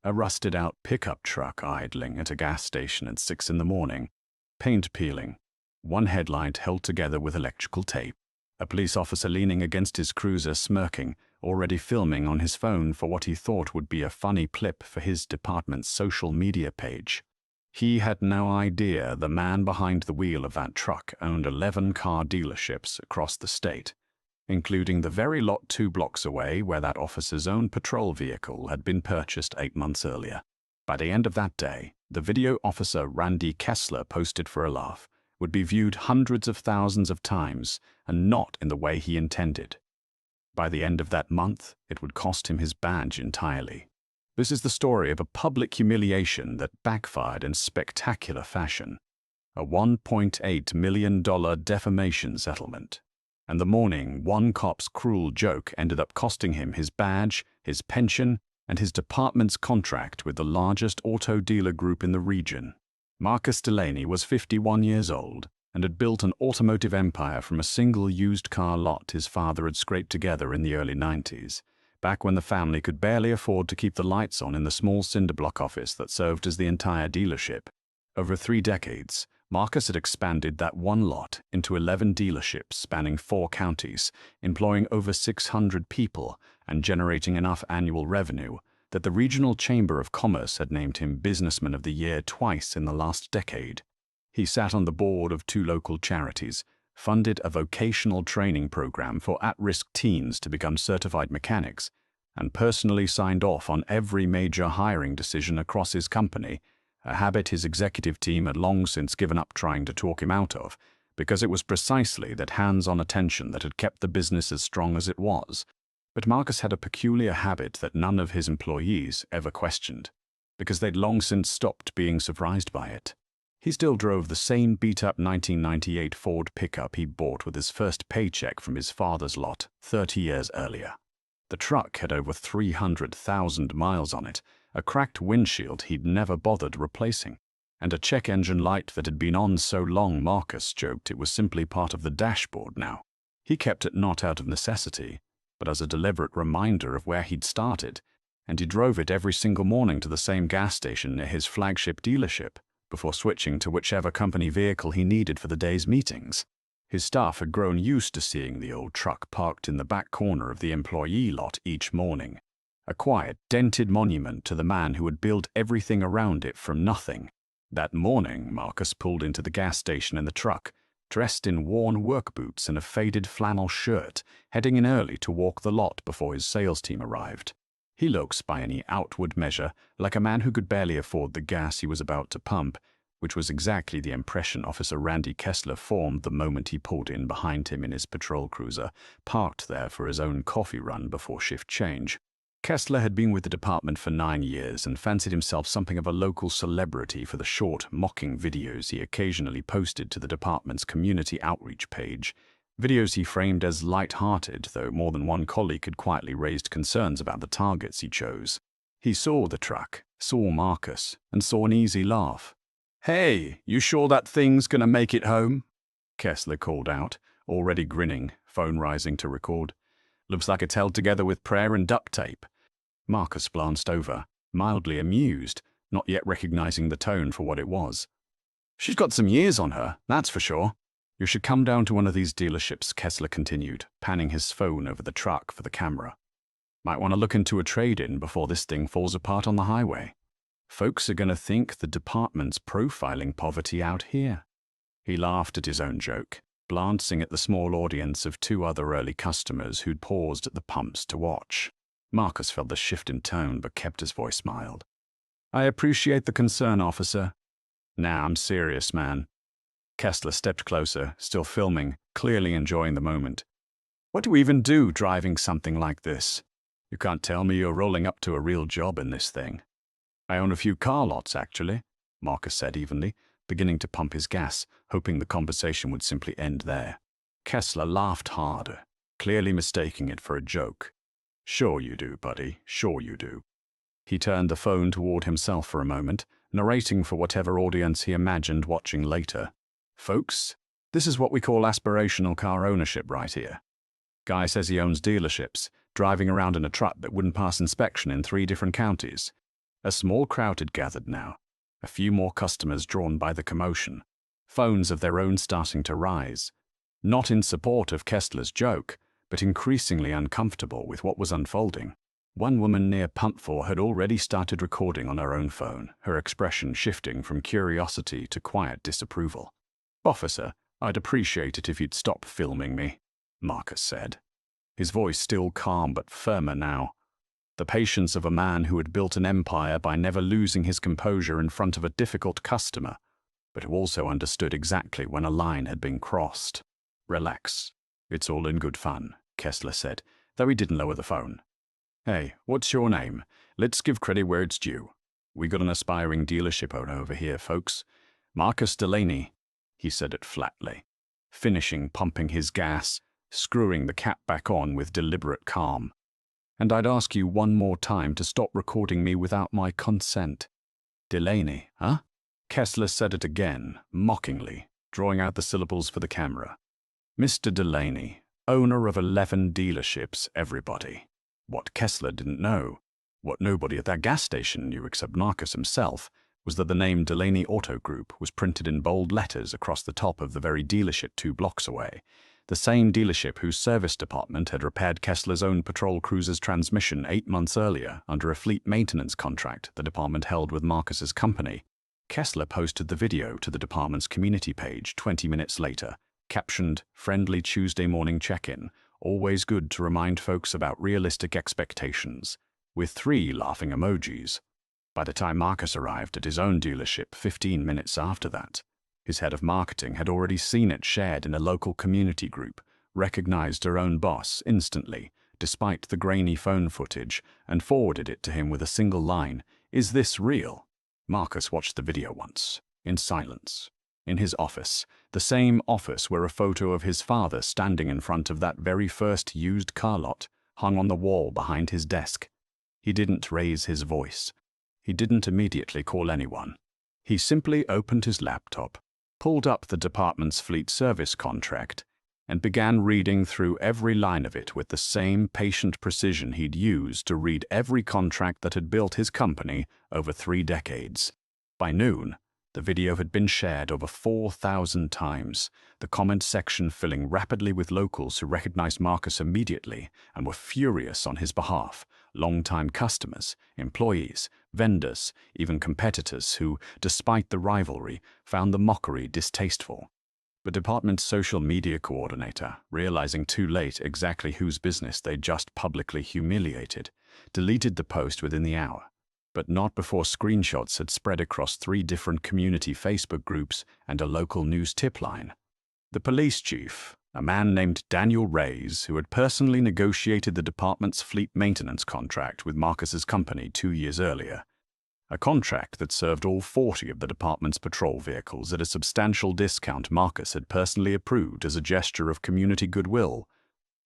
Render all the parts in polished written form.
A rusted-out pickup truck idling at a gas station at 6 in the morning, paint peeling, one headlight held together with electrical tape. A police officer leaning against his cruiser smirking, already filming on his phone for what he thought would be a funny clip for his department's social media page. He had no idea the man behind the wheel of that truck owned 11 car dealerships across the state, including the very lot 2 blocks away where that officer's own patrol vehicle had been purchased 8 months earlier. By the end of that day, the video Officer Randy Kessler posted for a laugh would be viewed hundreds of thousands of times, and not in the way he intended. By the end of that month, it would cost him his badge entirely. This is the story of a public humiliation that backfired in spectacular fashion. A $1.8 million defamation settlement. And the morning one cop's cruel joke ended up costing him his badge, his pension, and his department's contract with the largest auto dealer group in the region. Marcus Delaney was 51 years old and had built an automotive empire from a single used car lot his father had scraped together in the early 90s, back when the family could barely afford to keep the lights on in the small cinderblock office that served as the entire dealership. Over 3 decades, Marcus had expanded that one lot into 11 dealerships spanning 4 counties, employing over 600 people and generating enough annual revenue that the Regional Chamber of Commerce had named him Businessman of the Year twice in the last decade. He sat on the board of 2 local charities, funded a vocational training program for at-risk teens to become certified mechanics, and personally signed off on every major hiring decision across his company, a habit his executive team had long since given up trying to talk him out of, because it was precisely that hands-on attention that had kept the business as strong as it was. But Marcus had a peculiar habit that none of his employees ever questioned, because they'd long since stopped being surprised by it. He still drove the same beat-up 1998 Ford pickup he bought with his first paycheck from his father's lot 30 years earlier. The truck had over 300,000 miles on it, a cracked windshield he'd never bothered replacing, and a check engine light that had been on so long Marcus joked it was simply part of the dashboard now. He kept it not out of necessity, but as a deliberate reminder of where he'd started, and he drove it every single morning to the same gas station near his flagship dealership, before switching to whichever company vehicle he needed for the day's meetings. His staff had grown used to seeing the old truck parked in the back corner of the employee lot each morning, a quiet, dented monument to the man who had built everything around it from nothing. That morning, Marcus pulled into the gas station in the truck, dressed in worn work boots and a faded flannel shirt, heading in early to walk the lot before his sales team arrived. He looks, by any outward measure, like a man who could barely afford the gas he was about to pump, which was exactly the impression Officer Randy Kessler formed the moment he pulled in behind him in his patrol cruiser, parked there for his own coffee run before shift change. Kessler had been with the department for 9 years and fancied himself something of a local celebrity for the short, mocking videos he occasionally posted to the department's community outreach page, videos he framed as light-hearted, though more than one colleague had quietly raised concerns about the targets he chose. He saw the truck, saw Marcus, and saw an easy laugh. "Hey, you sure that thing's gonna make it home?" Kessler called out, already grinning, phone rising to record. "Looks like it's held together with prayer and duct tape." Marcus glanced over, mildly amused, not yet recognizing the tone for what it was. "She's got some years on her, that's for sure." "You should come down to one of these dealerships," Kessler continued, panning his phone over the truck for the camera. "Might want to look into a trade-in before this thing falls apart on the highway. Folks are going to think the department's profiling poverty out here." He laughed at his own joke, glancing at the small audience of 2 other early customers who'd paused at the pumps to watch. Marcus felt the shift in tone but kept his voice mild. "I appreciate the concern, officer." "Nah, I'm serious, man." Kessler stepped closer, still filming, clearly enjoying the moment. "What do we even do driving something like this? You can't tell me you're rolling up to a real job in this thing." "I own a few car lots, actually," Marcus said evenly, beginning to pump his gas, hoping the conversation would simply end there. Kessler laughed harder, clearly mistaking it for a joke. "Sure you do, buddy, sure you do." He turned the phone toward himself for a moment, narrating for whatever audience he imagined watching later. "Folks, this is what we call aspirational car ownership right here. Guy says he owns dealerships, driving around in a truck that wouldn't pass inspection in 3 different counties. A small crowd had gathered now, a few more customers drawn by the commotion, phones of their own starting to rise, not in support of Kessler's joke, but increasingly uncomfortable with what was unfolding. One woman near Pump 4 had already started recording on her own phone, her expression shifting from curiosity to quiet disapproval. "Officer, I'd appreciate it if you'd stop filming me," Marcus said, his voice still calm but firmer now. The patience of a man who had built an empire by never losing his composure in front of a difficult customer, but who also understood exactly when a line had been crossed. "Relax. It's all in good fun," Kessler said, though he didn't lower the phone. "Hey, what's your name? Let's give credit where it's due. We got an aspiring dealership owner over here, folks. Marcus Delaney," he said it flatly, finishing pumping his gas, screwing the cap back on with deliberate calm. "And I'd ask you one more time to stop recording me without my consent." "Delaney, huh?" Kessler said it again, mockingly, drawing out the syllables for the camera. "Mr. Delaney, owner of 11 dealerships, everybody." What Kessler didn't know, what nobody at that gas station knew except Marcus himself, was that the name Delaney Auto Group was printed in bold letters across the top of the very dealership 2 blocks away, the same dealership whose service department had repaired Kessler's own patrol cruiser's transmission 8 months earlier under a fleet maintenance contract the department held with Marcus's company. Kessler posted the video to the department's community page 20 minutes later, captioned "Friendly Tuesday morning check-in, always good to remind folks about realistic expectations," with 3 laughing emojis. By the time Marcus arrived at his own dealership 15 minutes after that, his head of marketing had already seen it shared in a local community group, recognized her own boss instantly, despite the grainy phone footage, and forwarded it to him with a single line, "Is this real?" Marcus watched the video once, in silence, in his office, the same office where a photo of his father standing in front of that very first used car lot hung on the wall behind his desk. He didn't raise his voice. He didn't immediately call anyone. He simply opened his laptop, pulled up the department's fleet service contract, and began reading through every line of it with the same patient precision he'd used to read every contract that had built his company over 3 decades. By noon, the video had been shared over 4,000 times, the comment section filling rapidly with locals who recognized Marcus immediately and were furious on his behalf, longtime customers, employees, vendors, even competitors who, despite the rivalry, found the mockery distasteful. The department's social media coordinator, realizing too late exactly whose business they'd just publicly humiliated, deleted the post within the hour, but not before screenshots had spread across 3 different community Facebook groups and a local news tip line. The police chief, a man named Daniel Reyes, who had personally negotiated the department's fleet maintenance contract with Marcus's company 2 years earlier, a contract that served all 40 of the department's patrol vehicles at a substantial discount Marcus had personally approved as a gesture of community goodwill,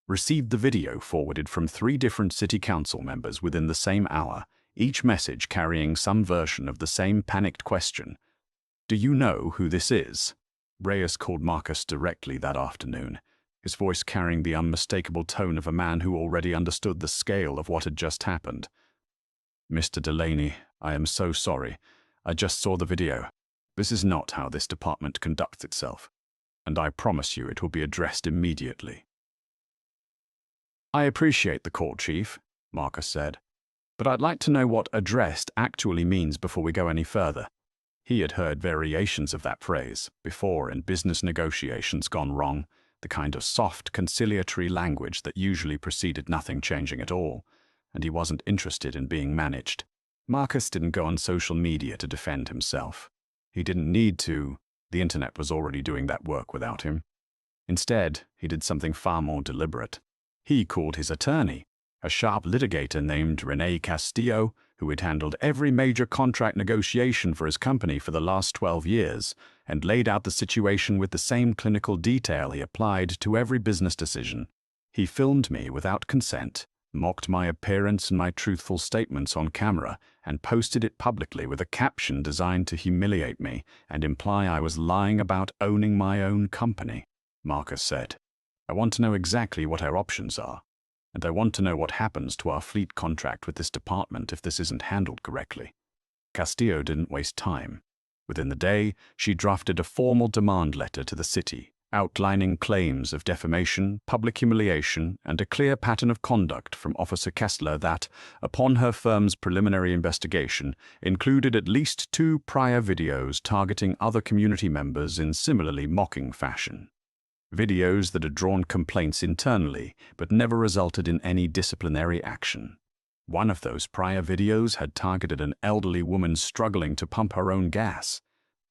received the video forwarded from 3 different city council members within the same hour, each message carrying some version of the same panicked question. "Do you know who this is?" Reyes called Marcus directly that afternoon, his voice carrying the unmistakable tone of a man who already understood the scale of what had just happened. "Mr. Delaney, I am so sorry. I just saw the video. This is not how this department conducts itself, and I promise you it will be addressed immediately." "I appreciate the call, Chief," Marcus said, "but I'd like to know what addressed actually means before we go any further." He had heard variations of that phrase before in business negotiations gone wrong, the kind of soft, conciliatory language that usually preceded nothing changing at all, and he wasn't interested in being managed. Marcus didn't go on social media to defend himself. He didn't need to. The internet was already doing that work without him. Instead, he did something far more deliberate. He called his attorney, a sharp litigator named René Castillo, who had handled every major contract negotiation for his company for the last 12 years, and laid out the situation with the same clinical detail he applied to every business decision. He filmed me without consent, mocked my appearance and my truthful statements on camera, and posted it publicly with a caption designed to humiliate me and imply I was lying about owning my own company. Marcus said, "I want to know exactly what our options are, and I want to know what happens to our fleet contract with this department if this isn't handled correctly." Castillo didn't waste time. Within the day, she drafted a formal demand letter to the city, outlining claims of defamation, public humiliation, and a clear pattern of conduct from Officer Kessler that, upon her firm's preliminary investigation, included at least 2 prior videos targeting other community members in similarly mocking fashion. Videos that had drawn complaints internally, but never resulted in any disciplinary action. One of those prior videos had targeted an elderly woman struggling to pump her own gas.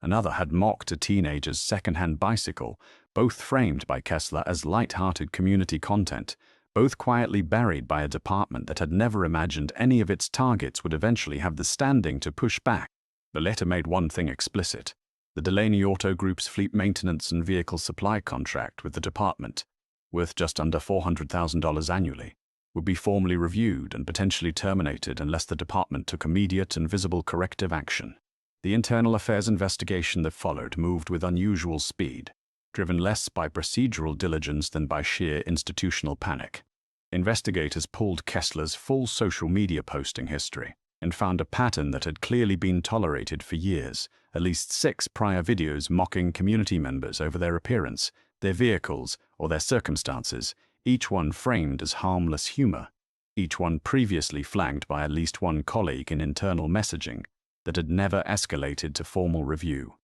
Another had mocked a teenager's second-hand bicycle, both framed by Kessler as light-hearted community content, both quietly buried by a department that had never imagined any of its targets would eventually have the standing to push back. The letter made one thing explicit: the Delaney Auto Group's fleet maintenance and vehicle supply contract with the department, worth just under $400,000 annually, would be formally reviewed and potentially terminated unless the department took immediate and visible corrective action. The internal affairs investigation that followed moved with unusual speed, driven less by procedural diligence than by sheer institutional panic. Investigators pulled Kessler's full social media posting history and found a pattern that had clearly been tolerated for years: at least 6 prior videos mocking community members over their appearance, their vehicles, or their circumstances, each one framed as harmless humor, each one previously flagged by at least one colleague in internal messaging that had never escalated to formal review.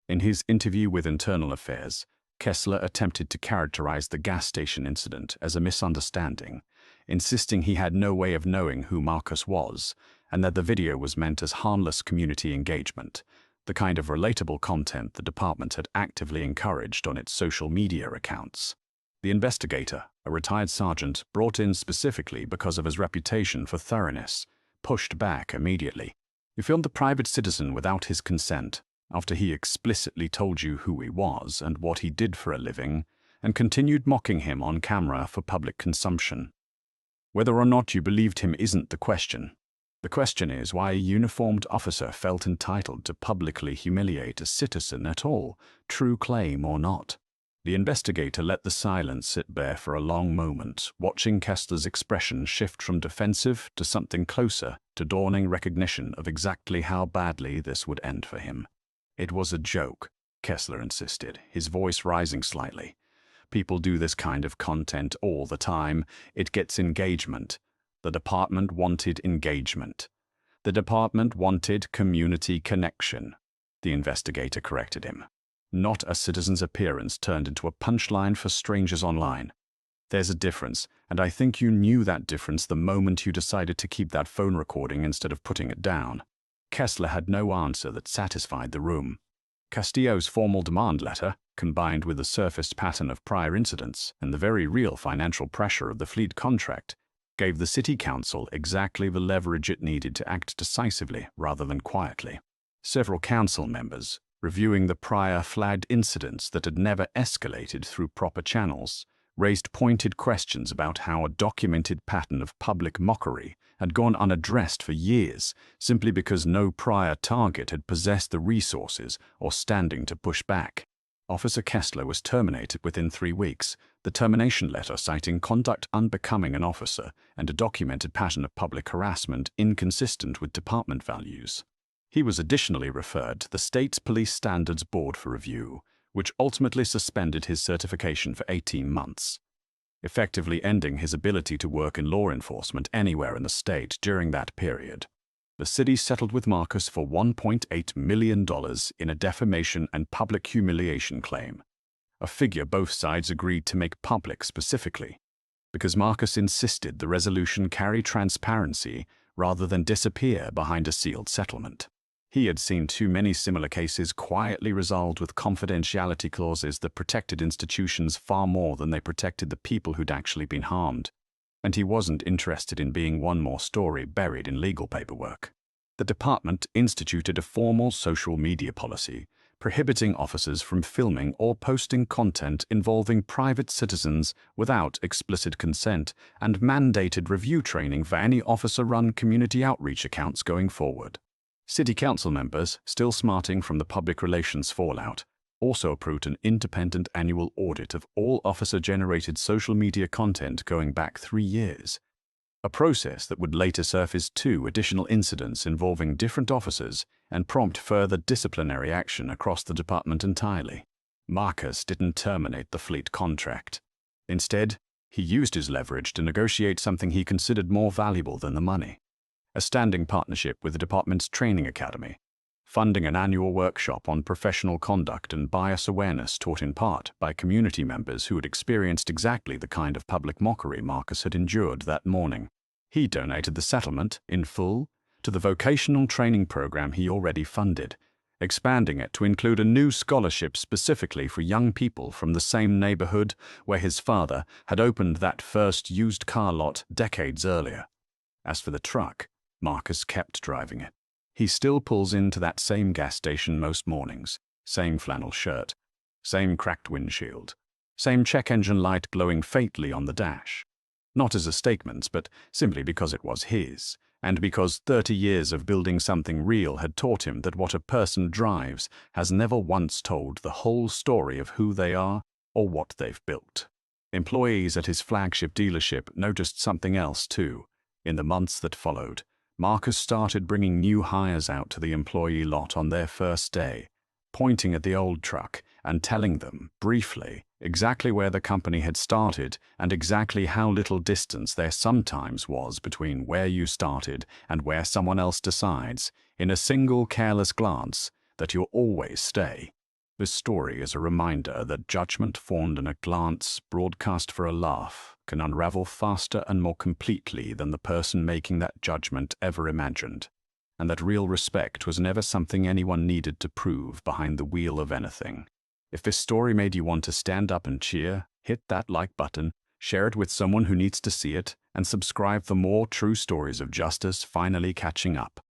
In his interview with Internal Affairs, Kessler attempted to characterize the gas station incident as a misunderstanding, insisting he had no way of knowing who Marcus was, and that the video was meant as harmless community engagement, the kind of relatable content the department had actively encouraged on its social media accounts. The investigator, a retired sergeant brought in specifically because of his reputation for thoroughness, pushed back immediately. "You filmed the private citizen without his consent, after he explicitly told you who he was and what he did for a living, and continued mocking him on camera for public consumption. Whether or not you believed him isn't the question. The question is why a uniformed officer felt entitled to publicly humiliate a citizen at all, true claim or not." The investigator let the silence sit bare for a long moment, watching Kessler's expression shift from defensive to something closer to dawning recognition of exactly how badly this would end for him. "It was a joke," Kessler insisted, his voice rising slightly. "People do this kind of content all the time. It gets engagement. The department wanted engagement. The department wanted community connection." The investigator corrected him. "Not a citizen's appearance turned into a punchline for strangers online. There's a difference, and I think you knew that difference the moment you decided to keep that phone recording instead of putting it down." Kessler had no answer that satisfied the room. Castillo's formal demand letter, combined with the surfaced pattern of prior incidents and the very real financial pressure of the fleet contract, gave the city council exactly the leverage it needed to act decisively rather than quietly. Several council members, reviewing the prior flagged incidents that had never escalated through proper channels, raised pointed questions about how a documented pattern of public mockery had gone unaddressed for years simply because no prior target had possessed the resources or standing to push back. Officer Kessler was terminated within 3 weeks, the termination letter citing conduct unbecoming an officer and a documented pattern of public harassment inconsistent with department values. He was additionally referred to the state's Police Standards Board for review, which ultimately suspended his certification for 18 months, effectively ending his ability to work in law enforcement anywhere in the state during that period. The city settled with Marcus for $1.8 million in a defamation and public humiliation claim, a figure both sides agreed to make public specifically, because Marcus insisted the resolution carry transparency rather than disappear behind a sealed settlement. He had seen too many similar cases quietly resolved with confidentiality clauses that protected institutions far more than they protected the people who'd actually been harmed, and he wasn't interested in being one more story buried in legal paperwork. The department instituted a formal social media policy prohibiting officers from filming or posting content involving private citizens without explicit consent, and mandated review training for any officer-run community outreach accounts going forward. City council members, still smarting from the public relations fallout, also approved an independent annual audit of all officer-generated social media content going back 3 years. a process that would later surface 2 additional incidents involving different officers and prompt further disciplinary action across the department entirely. Marcus didn't terminate the fleet contract. Instead, he used his leverage to negotiate something he considered more valuable than the money: a standing partnership with the department's training academy, funding an annual workshop on professional conduct and bias awareness taught in part by community members who had experienced exactly the kind of public mockery Marcus had endured that morning. He donated the settlement, in full, to the vocational training program he already funded, expanding it to include a new scholarship specifically for young people from the same neighborhood where his father had opened that first used car lot decades earlier. As for the truck, Marcus kept driving it. He still pulls into that same gas station most mornings, same flannel shirt, same cracked windshield, same check engine light glowing faintly on the dash. Not as a statement, but simply because it was his, and because 30 years of building something real had taught him that what a person drives has never once told the whole story of who they are or what they've built. Employees at his flagship dealership noticed something else too. In the months that followed, Marcus started bringing new hires out to the employee lot on their first day, pointing at the old truck and telling them, briefly, exactly where the company had started and exactly how little distance there sometimes was between where you started and where someone else decides, in a single careless glance, that you'll always stay. This story is a reminder that judgment formed in a glance, broadcast for a laugh, can unravel faster and more completely than the person making that judgment ever imagined, and that real respect was never something anyone needed to prove behind the wheel of anything. If this story made you want to stand up and cheer, hit that like button, share it with someone who needs to see it, and subscribe for more true stories of justice finally catching up.